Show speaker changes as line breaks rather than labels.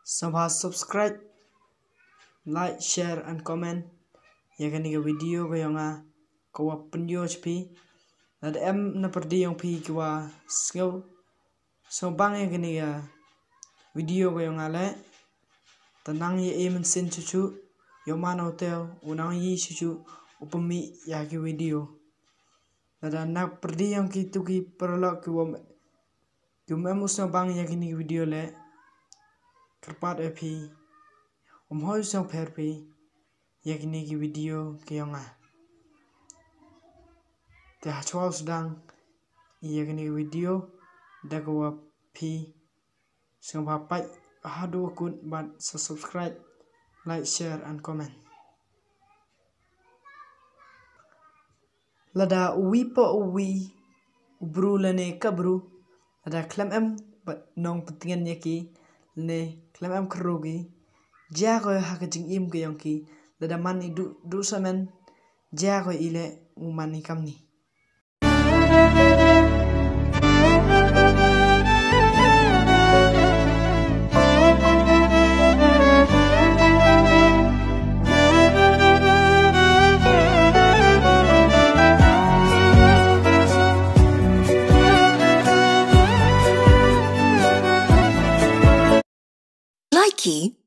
Samha subscribe, like, share and comment. Yakan ni video ko yung kawa penyo pi. Nada na perdi yung pi kawa skill. So bang yakan ni video ko yung le. Tanang ye sin chuchu. Yung man hotel unang yi chuchu upami yaki video. Nada na perdi yung kitu ki perlok kawa. Kumamus na bang yakan ni video le. Kerpat epi hoi song perpi yakni ki video kiyonga te hachwal sedang yakni video dagwa pi song papai hadu kun but subscribe, like, share and comment. Lada uwi po uwi ubru lane kabru lada klam em but nong petingan yaki ne klam am kerugi jago hakajing im ke yongki lada mani du samen jago ile umani kamni
Likey